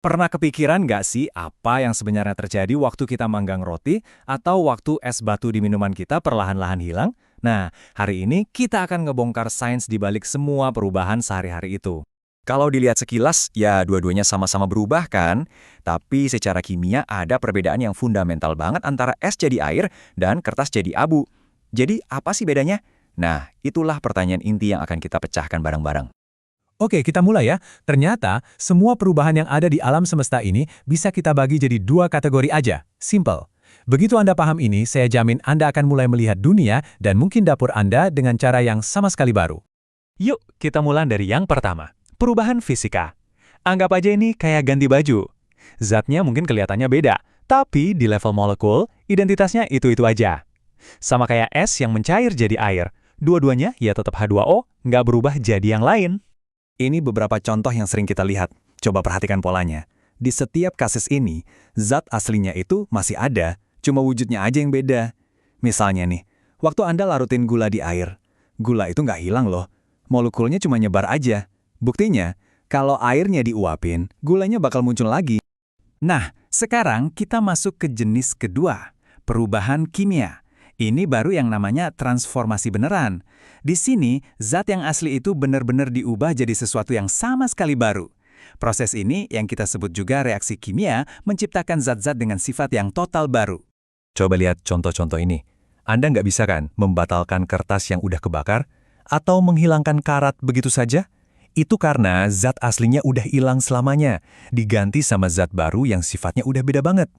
Pernah kepikiran nggak sih apa yang sebenarnya terjadi waktu kita manggang roti atau waktu es batu di minuman kita perlahan-lahan hilang? Nah, hari ini kita akan ngebongkar sains di balik semua perubahan sehari-hari itu. Kalau dilihat sekilas, ya dua-duanya sama-sama berubah kan? Tapi secara kimia ada perbedaan yang fundamental banget antara es jadi air dan kertas jadi abu. Jadi apa sih bedanya? Nah, itulah pertanyaan inti yang akan kita pecahkan bareng-bareng. Oke, kita mulai ya. Ternyata, semua perubahan yang ada di alam semesta ini bisa kita bagi jadi dua kategori aja. Simple. Begitu Anda paham ini, saya jamin Anda akan mulai melihat dunia dan mungkin dapur Anda dengan cara yang sama sekali baru. Yuk, kita mulai dari yang pertama. Perubahan fisika. Anggap aja ini kayak ganti baju. Zatnya mungkin kelihatannya beda, tapi di level molekul, identitasnya itu-itu aja. Sama kayak es yang mencair jadi air. Dua-duanya ya tetap H2O, nggak berubah jadi yang lain. Ini beberapa contoh yang sering kita lihat. Coba perhatikan polanya. Di setiap kasus ini, zat aslinya itu masih ada, cuma wujudnya aja yang beda. Misalnya nih, waktu Anda larutin gula di air, gula itu nggak hilang loh. Molekulnya cuma nyebar aja. Buktinya, kalau airnya diuapin, gulanya bakal muncul lagi. Nah, sekarang kita masuk ke jenis kedua, perubahan kimia. Ini baru yang namanya transformasi beneran. Di sini, zat yang asli itu benar-benar diubah jadi sesuatu yang sama sekali baru. Proses ini yang kita sebut juga reaksi kimia menciptakan zat-zat dengan sifat yang total baru. Coba lihat contoh-contoh ini. Anda nggak bisa kan membatalkan kertas yang udah kebakar? Atau menghilangkan karat begitu saja? Itu karena zat aslinya udah hilang selamanya, diganti sama zat baru yang sifatnya udah beda banget.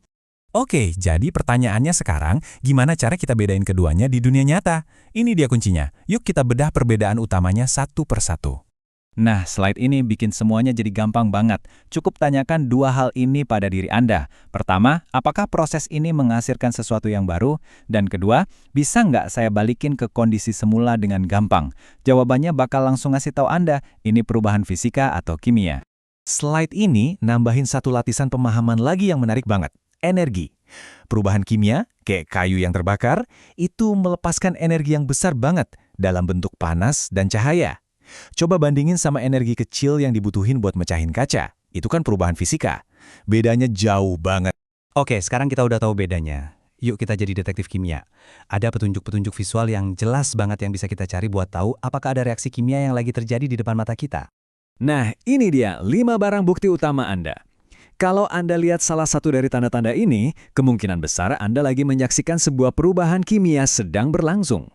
Oke, jadi pertanyaannya sekarang, gimana cara kita bedain keduanya di dunia nyata? Ini dia kuncinya. Yuk kita bedah perbedaan utamanya satu persatu. Nah, slide ini bikin semuanya jadi gampang banget. Cukup tanyakan dua hal ini pada diri Anda. Pertama, apakah proses ini menghasilkan sesuatu yang baru? Dan kedua, bisa nggak saya balikin ke kondisi semula dengan gampang? Jawabannya bakal langsung ngasih tahu Anda, ini perubahan fisika atau kimia. Slide ini nambahin satu lapisan pemahaman lagi yang menarik banget. Energi. Perubahan kimia, kayak kayu yang terbakar, itu melepaskan energi yang besar banget dalam bentuk panas dan cahaya. Coba bandingin sama energi kecil yang dibutuhin buat mecahin kaca. Itu kan perubahan fisika. Bedanya jauh banget. Oke, sekarang kita udah tahu bedanya. Yuk kita jadi detektif kimia. Ada petunjuk-petunjuk visual yang jelas banget yang bisa kita cari buat tahu apakah ada reaksi kimia yang lagi terjadi di depan mata kita. Nah, ini dia 5 barang bukti utama Anda. Kalau Anda lihat salah satu dari tanda-tanda ini, kemungkinan besar Anda lagi menyaksikan sebuah perubahan kimia sedang berlangsung.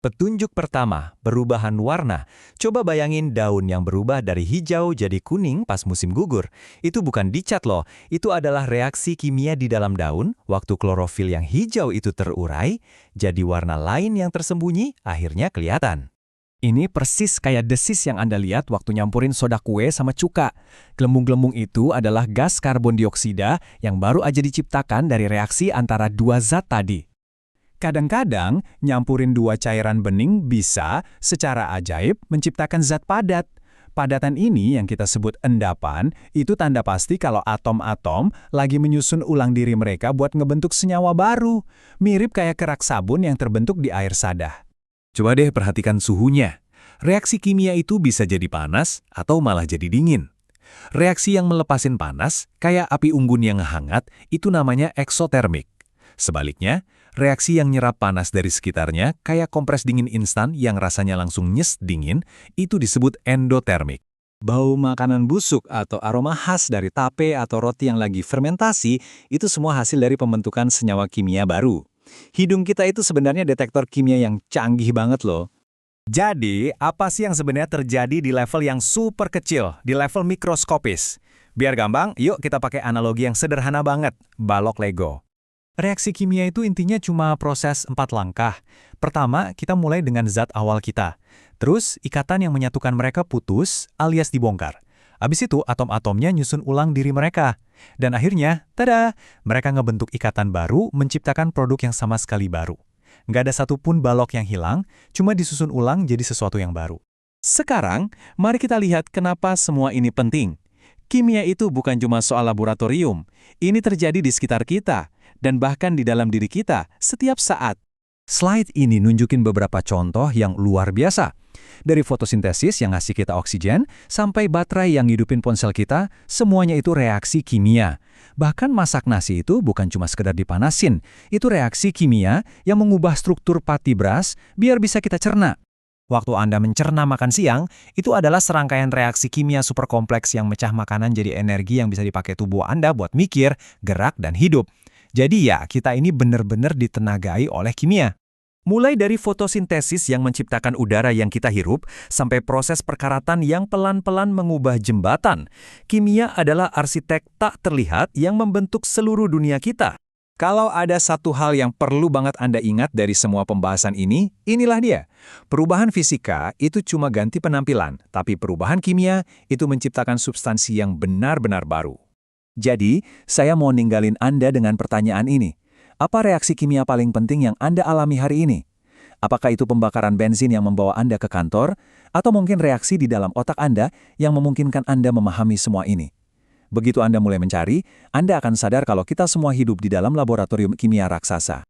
Petunjuk pertama, perubahan warna. Coba bayangin daun yang berubah dari hijau jadi kuning pas musim gugur. Itu bukan dicat loh, itu adalah reaksi kimia di dalam daun, waktu klorofil yang hijau itu terurai, jadi warna lain yang tersembunyi akhirnya kelihatan. Ini persis kayak desis yang Anda lihat waktu nyampurin soda kue sama cuka. Gelembung-gelembung itu adalah gas karbon dioksida yang baru aja diciptakan dari reaksi antara dua zat tadi. Kadang-kadang, nyampurin dua cairan bening bisa, secara ajaib, menciptakan zat padat. Padatan ini yang kita sebut endapan, itu tanda pasti kalau atom-atom lagi menyusun ulang diri mereka buat ngebentuk senyawa baru. Mirip kayak kerak sabun yang terbentuk di air sadah. Coba deh perhatikan suhunya. Reaksi kimia itu bisa jadi panas atau malah jadi dingin. Reaksi yang melepasin panas, kayak api unggun yang hangat, itu namanya eksotermik. Sebaliknya, reaksi yang nyerap panas dari sekitarnya, kayak kompres dingin instan yang rasanya langsung nyes dingin, itu disebut endotermik. Bau makanan busuk atau aroma khas dari tape atau roti yang lagi fermentasi, itu semua hasil dari pembentukan senyawa kimia baru. Hidung kita itu sebenarnya detektor kimia yang canggih banget loh. Jadi, apa sih yang sebenarnya terjadi di level yang super kecil, di level mikroskopis? Biar gampang, yuk kita pakai analogi yang sederhana banget, balok Lego. Reaksi kimia itu intinya cuma proses 4 langkah. Pertama, kita mulai dengan zat awal kita. Terus, ikatan yang menyatukan mereka putus alias dibongkar. Habis itu, atom-atomnya nyusun ulang diri mereka. Dan akhirnya, tada! Mereka ngebentuk ikatan baru, menciptakan produk yang sama sekali baru. Nggak ada satupun balok yang hilang, cuma disusun ulang jadi sesuatu yang baru. Sekarang, mari kita lihat kenapa semua ini penting. Kimia itu bukan cuma soal laboratorium. Ini terjadi di sekitar kita, dan bahkan di dalam diri kita, setiap saat. Slide ini nunjukin beberapa contoh yang luar biasa. Dari fotosintesis yang ngasih kita oksigen, sampai baterai yang hidupin ponsel kita, semuanya itu reaksi kimia. Bahkan masak nasi itu bukan cuma sekedar dipanasin, itu reaksi kimia yang mengubah struktur pati beras biar bisa kita cerna. Waktu Anda mencerna makan siang, itu adalah serangkaian reaksi kimia super kompleks yang mecah makanan jadi energi yang bisa dipakai tubuh Anda buat mikir, gerak, dan hidup. Jadi ya, kita ini benar-benar ditenagai oleh kimia. Mulai dari fotosintesis yang menciptakan udara yang kita hirup, sampai proses perkaratan yang pelan-pelan mengubah jembatan. Kimia adalah arsitek tak terlihat yang membentuk seluruh dunia kita. Kalau ada satu hal yang perlu banget Anda ingat dari semua pembahasan ini, inilah dia. Perubahan fisika itu cuma ganti penampilan, tapi perubahan kimia itu menciptakan substansi yang benar-benar baru. Jadi, saya mau ninggalin Anda dengan pertanyaan ini. Apa reaksi kimia paling penting yang Anda alami hari ini? Apakah itu pembakaran bensin yang membawa Anda ke kantor, atau mungkin reaksi di dalam otak Anda yang memungkinkan Anda memahami semua ini? Begitu Anda mulai mencari, Anda akan sadar kalau kita semua hidup di dalam laboratorium kimia raksasa.